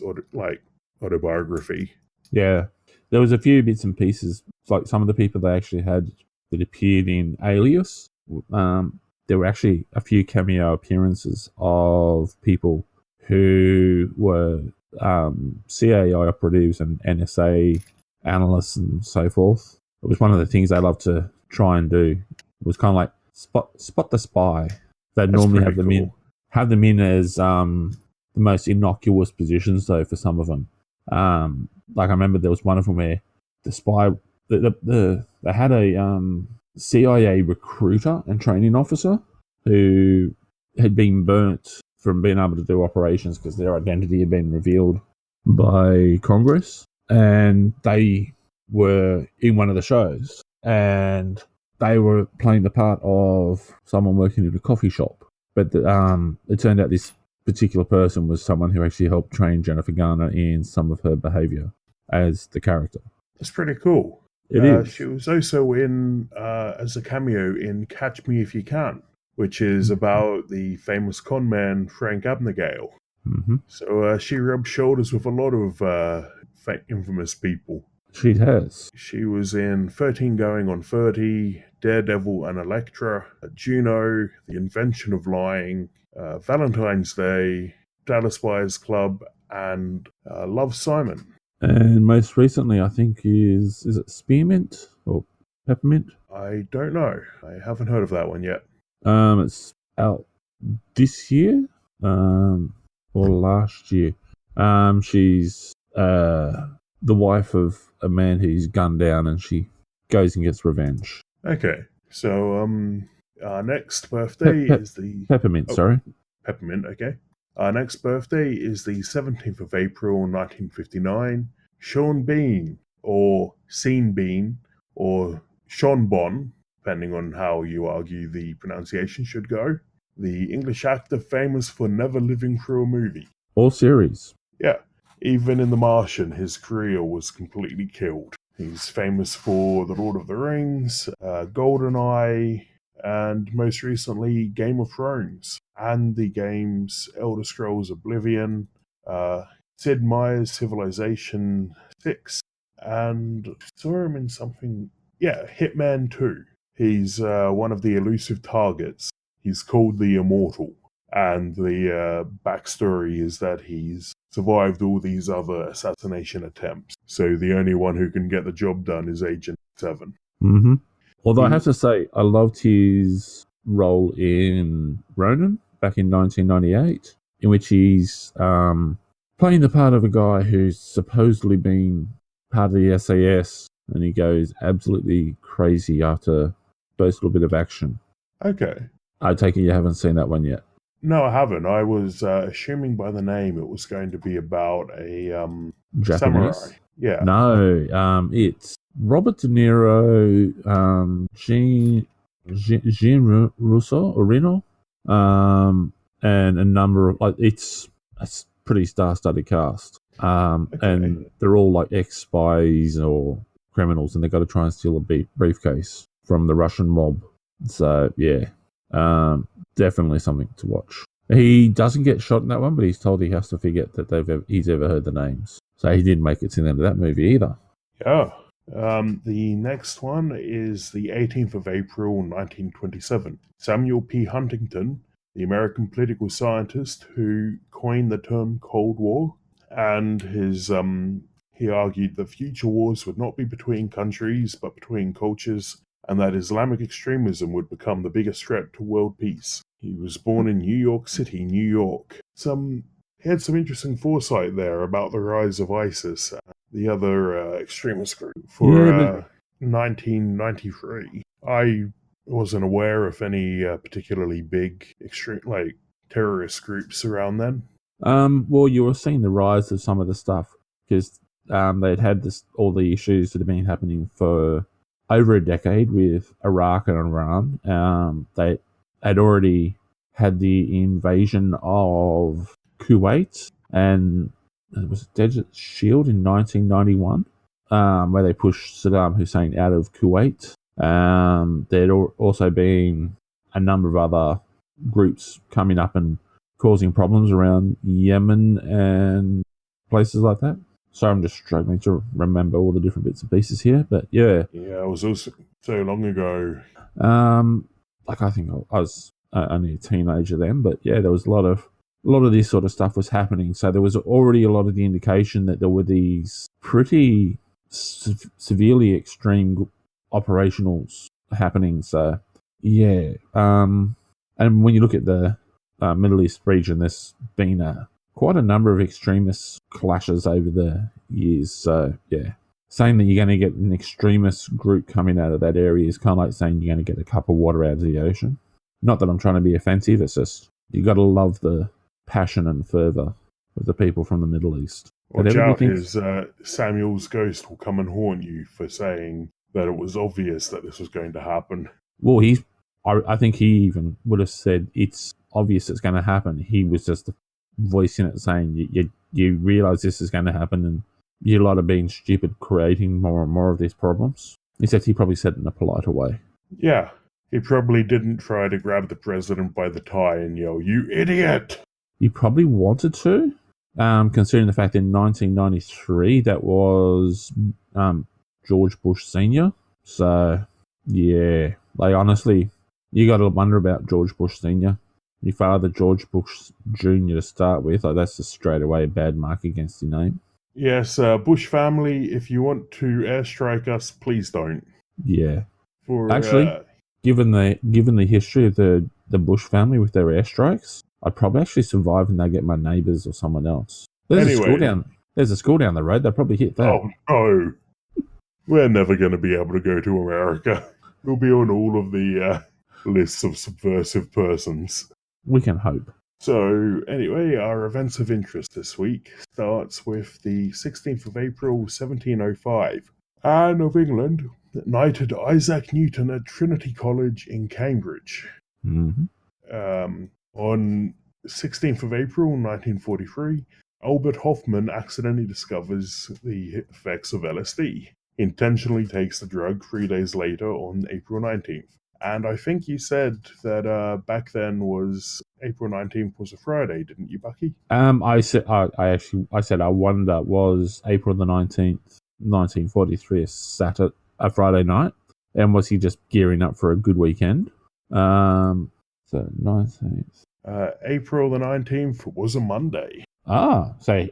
autobiography. Yeah, there was a few bits and pieces, like some of the people they actually had that appeared in Alias. There were actually a few cameo appearances of people who were CIA operatives and NSA analysts and so forth. It was one of the things they love to try and do. It was kind of like spot the spy. They'd normally have them in as the most innocuous positions though for some of them. Like I remember there was one of them where the spy, they had a CIA recruiter and training officer who had been burnt from being able to do operations because their identity had been revealed by Congress, and they were in one of the shows, and they were playing the part of someone working in a coffee shop. But it turned out this particular person was someone who actually helped train Jennifer Garner in some of her behavior as the character. That's pretty cool. It is. She was also in as a cameo in Catch Me If You Can, which is about the famous con man Frank Abagnale. Mm-hmm. So she rubbed shoulders with a lot of infamous people. She has. She was in 13 Going on 30, Daredevil and Elektra, Juno, The Invention of Lying, Valentine's Day, Dallas Buyers Club, and Love, Simon. And most recently, I think is it Spearmint or Peppermint? I don't know. I haven't heard of that one yet. It's out this year, or last year. She's the wife of a man who's gunned down, and she goes and gets revenge. Okay, so our next birthday is the Peppermint. Sorry, Peppermint. Okay, our next birthday is the 17th of April, 1959. Sean Bean, or Sean Bean, or Sean Bon, depending on how you argue the pronunciation should go. The English actor famous for never living through a movie. Or series. Yeah, even in The Martian, his career was completely killed. He's famous for The Lord of the Rings, GoldenEye, and most recently Game of Thrones, and the games Elder Scrolls Oblivion, Sid Meier's Civilization 6, and saw him in something, Hitman 2. He's one of the elusive targets. He's called the Immortal, and the backstory is that he's survived all these other assassination attempts. So the only one who can get the job done is Agent 7. Mm-hmm. Although I have to say, I loved his role in Ronin back in 1998, in which he's playing the part of a guy who's supposedly been part of the SAS, and he goes absolutely crazy after first little bit of action. Okay. I take it you haven't seen that one yet. No, I haven't. I was assuming by the name it was going to be about a Japanese? samurai. Yeah. No, it's Robert De Niro, Jean Russo or Reno, and a number of it's a pretty star-studded cast. And they're all like ex-spies or criminals, and they've got to try and steal a briefcase from the Russian mob. So yeah, definitely something to watch. He doesn't get shot in that one, but he's told he has to forget that he's ever heard the names. So he didn't make it to the end of that movie either. Yeah. The next one is the 18th of April, 1927. Samuel P. Huntington, the American political scientist who coined the term Cold War, and he argued that future wars would not be between countries, but between cultures, and that Islamic extremism would become the biggest threat to world peace. He was born in New York City, New York. He had some interesting foresight there about the rise of ISIS, the other extremist group, for 1993. I wasn't aware of any particularly big terrorist groups around then. Well, you were seeing the rise of some of the stuff because they'd had all the issues that have been happening for over a decade with Iraq and Iran. They had already had the invasion of Kuwait, and it was Desert Shield in 1991, where they pushed Saddam Hussein out of Kuwait. There'd also been a number of other groups coming up and causing problems around Yemen and places like that. So I'm just struggling to remember all the different bits and pieces here, but yeah. Yeah, it was also so long ago. I think I was only a teenager then, but yeah, there was a lot of this sort of stuff was happening. So there was already a lot of the indication that there were these pretty severely extreme operationals happening. So yeah, and when you look at the Middle East region, there's been a quite a number of extremist clashes over the years. So, yeah. Saying that you're going to get an extremist group coming out of that area is kind of like saying you're going to get a cup of water out of the ocean. Not that I'm trying to be offensive, it's just you got to love the passion and fervour of the people from the Middle East. Watch out, is Samuel's ghost will come and haunt you for saying that it was obvious that this was going to happen. Well, I think he even would have said it's obvious it's going to happen. He was just voicing it, saying you realise this is going to happen and you lot of being stupid creating more and more of these problems. Except he probably said it in a politer way. Yeah, he probably didn't try to grab the president by the tie and yell, "You idiot!" He probably wanted to, considering the fact in 1993 that was George Bush Sr. So, yeah, like honestly, you got to wonder about George Bush Sr. Your father, George Bush Jr. to start with, like that's just straight away a bad mark against your name. Yes, Bush family, if you want to airstrike us, please don't. Yeah. Actually, given the history of the Bush family with their airstrikes, I'd probably actually survive and they get my neighbours or someone else. There's a school down the road. They'll probably hit that. Oh no, we're never going to be able to go to America. We'll be on all of the lists of subversive persons. We can hope. So, anyway, our events of interest this week starts with the 16th of April, 1705. Anne of England knighted Isaac Newton at Trinity College in Cambridge. Mm-hmm. On 16th of April, 1943, Albert Hoffman accidentally discovers the effects of LSD, intentionally takes the drug 3 days later on April 19th. And I think you said that back then was April 19th was a Friday, didn't you, Bucky? I said I wonder was April the 19th, 1943 a Friday night, and was he just gearing up for a good weekend? So 19th. April the 19th was a Monday. There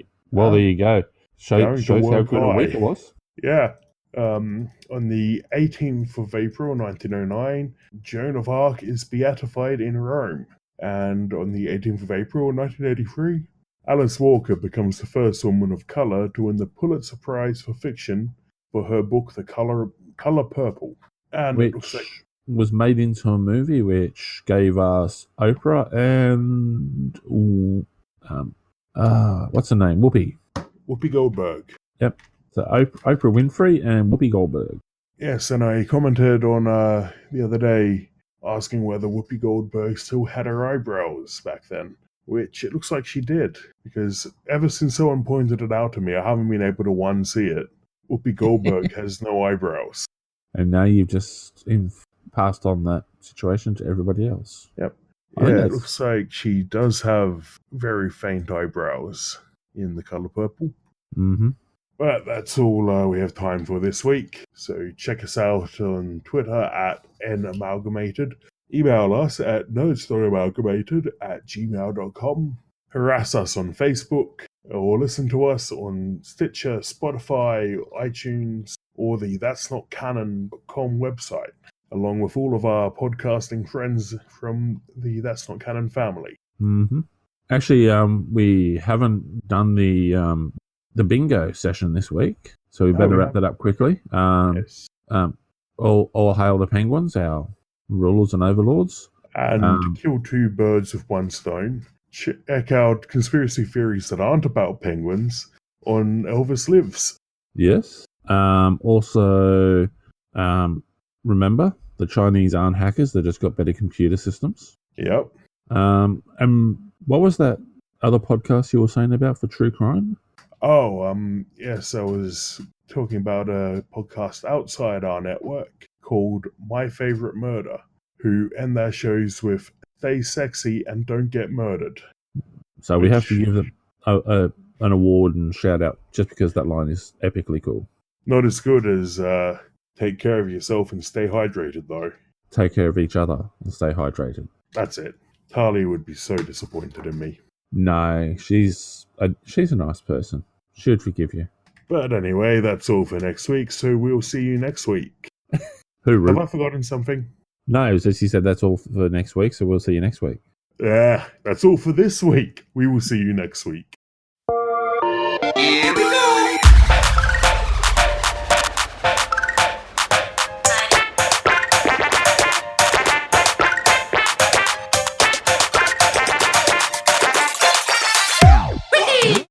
you go. Shows how good a week it was. Yeah. On the 18th of April 1909, Joan of Arc is beatified in Rome. And on the 18th of April 1983, Alice Walker becomes the first woman of color to win the Pulitzer Prize for fiction for her book The Color Purple. And which was made into a movie which gave us Oprah and what's her name? Whoopi Goldberg. Yep. So Oprah Winfrey and Whoopi Goldberg. Yes, and I commented on the other day asking whether Whoopi Goldberg still had her eyebrows back then, which it looks like she did, because ever since someone pointed it out to me, I haven't been able to unsee it. Whoopi Goldberg has no eyebrows. And now you've just passed on that situation to everybody else. Yep. Yeah, it looks like she does have very faint eyebrows in The Color Purple. Mm-hmm. But that's all we have time for this week. So check us out on Twitter at namalgamated. Email us at nerdstoryamalgamated@gmail.com. Harass us on Facebook or listen to us on Stitcher, Spotify, iTunes, or the That's Not Canon.com website, along with all of our podcasting friends from the That's Not Canon family. Mm-hmm. Actually, we haven't done the bingo session this week, so we better wrap that up quickly. Yes. All hail the penguins, our rulers and overlords. And kill two birds with one stone. Check out conspiracy theories that aren't about penguins on Elvis Lives. Yes. Also, remember, the Chinese aren't hackers, they just got better computer systems. Yep. And what was that other podcast you were saying about for true crime? Yes, I was talking about a podcast outside our network called My Favorite Murder, who end their shows with "Stay sexy and don't get murdered." So we have to give them an award and shout out just because that line is epically cool. Not as good as "Take care of yourself and stay hydrated," though. Take care of each other and stay hydrated. That's it. Tali would be so disappointed in me. No, she's a nice person. She'd forgive you. But anyway, that's all for next week, so we'll see you next week. Hooroo. Have I forgotten something? No, as he said, that's all for next week, so we'll see you next week. That's all for this week. We will see you next week.